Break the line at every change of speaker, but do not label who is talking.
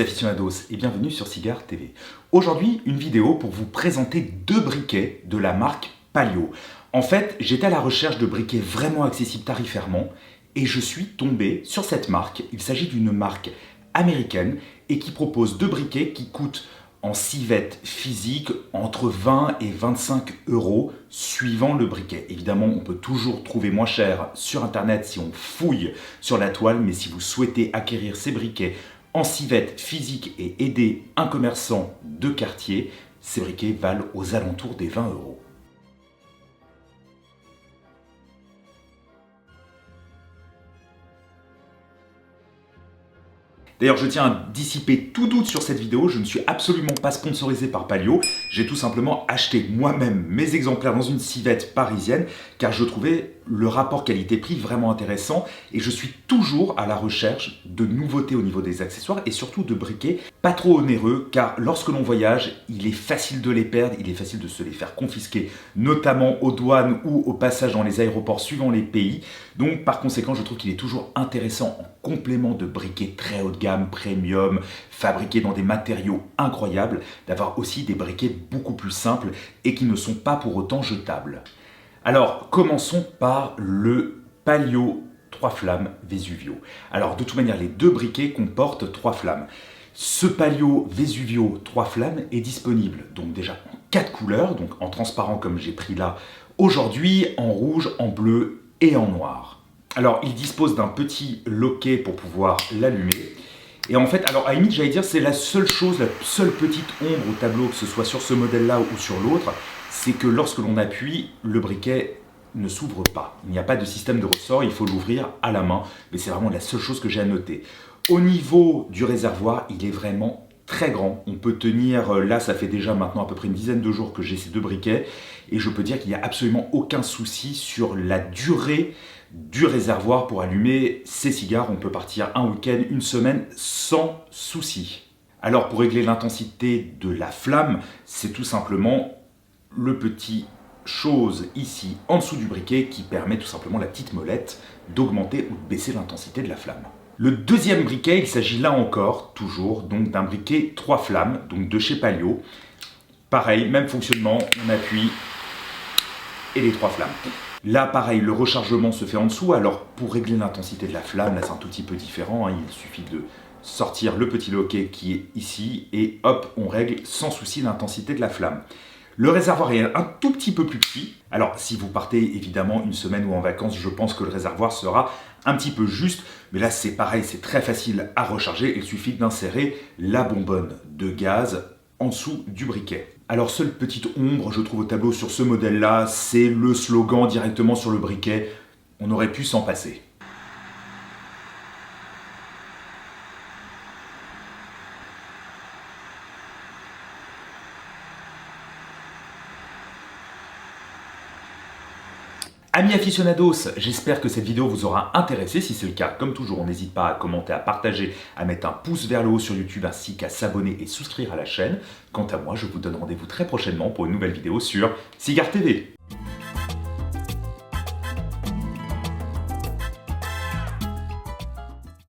les aficionados et bienvenue sur Cigar TV. Aujourd'hui, une vidéo pour vous présenter deux briquets de la marque Palio. En fait, j'étais à la recherche de briquets vraiment accessibles tarifairement et je suis tombé sur cette marque. Il s'agit d'une marque américaine et qui propose deux briquets qui coûtent en civette physique entre 20 et 25 euros suivant le briquet. Évidemment, on peut toujours trouver moins cher sur internet si on fouille sur la toile, mais si vous souhaitez acquérir ces briquets en civette physique et aider un commerçant de quartier, ces briquets valent aux alentours des 20 euros. D'ailleurs, je tiens à dissiper tout doute sur cette vidéo, je ne suis absolument pas sponsorisé par Palio, j'ai tout simplement acheté moi-même mes exemplaires dans une civette parisienne car je trouvais le rapport qualité-prix vraiment intéressant et je suis toujours à la recherche de nouveautés au niveau des accessoires et surtout de briquets pas trop onéreux car lorsque l'on voyage, il est facile de les perdre, il est facile de se les faire confisquer, notamment aux douanes ou au passage dans les aéroports suivant les pays. Donc par conséquent, je trouve qu'il est toujours intéressant en complément de briquets très haut de gamme, premium, fabriqués dans des matériaux incroyables, d'avoir aussi des briquets beaucoup plus simples et qui ne sont pas pour autant jetables. Alors, commençons par le Palio 3 flammes Vesuvio. Alors, de toute manière, les deux briquets comportent 3 flammes. Ce Palio Vesuvio 3 flammes est disponible, donc déjà en 4 couleurs, donc en transparent comme j'ai pris là aujourd'hui, en rouge, en bleu et en noir. Alors, il dispose d'un petit loquet pour pouvoir l'allumer. Et en fait, alors à la limite, j'allais dire, c'est la seule chose, la seule petite ombre au tableau, que ce soit sur ce modèle-là ou sur l'autre, c'est que lorsque l'on appuie, le briquet ne s'ouvre pas. Il n'y a pas de système de ressort, il faut l'ouvrir à la main, mais c'est vraiment la seule chose que j'ai à noter. Au niveau du réservoir, il est vraiment très grand. On peut tenir, là ça fait déjà maintenant à peu près une dizaine de jours que j'ai ces deux briquets, et je peux dire qu'il n'y a absolument aucun souci sur la durée du réservoir pour allumer ces cigares. On peut partir un week-end, une semaine sans souci. Alors pour régler l'intensité de la flamme, c'est tout simplement le petit chose ici en dessous du briquet qui permet tout simplement la petite molette d'augmenter ou de baisser l'intensité de la flamme. Le deuxième briquet, il s'agit là encore, toujours, donc d'un briquet 3 flammes, donc de chez Palio. Pareil, même fonctionnement, on appuie et les 3 flammes. Là, pareil, le rechargement se fait en dessous. Alors, pour régler l'intensité de la flamme, là, c'est un tout petit peu différent. Il suffit de sortir le petit loquet qui est ici et hop, on règle sans souci l'intensité de la flamme. Le réservoir est un tout petit peu plus petit. Alors, si vous partez évidemment une semaine ou en vacances, je pense que le réservoir sera un petit peu juste. Mais là, c'est pareil, c'est très facile à recharger. Il suffit d'insérer la bonbonne de gaz en dessous du briquet. Alors, seule petite ombre, je trouve, au tableau sur ce modèle-là, c'est le slogan directement sur le briquet. On aurait pu s'en passer. Amis aficionados, j'espère que cette vidéo vous aura intéressé. Si c'est le cas, comme toujours, on n'hésite pas à commenter, à partager, à mettre un pouce vers le haut sur YouTube ainsi qu'à s'abonner et souscrire à la chaîne. Quant à moi, je vous donne rendez-vous très prochainement pour une nouvelle vidéo sur Cigar TV.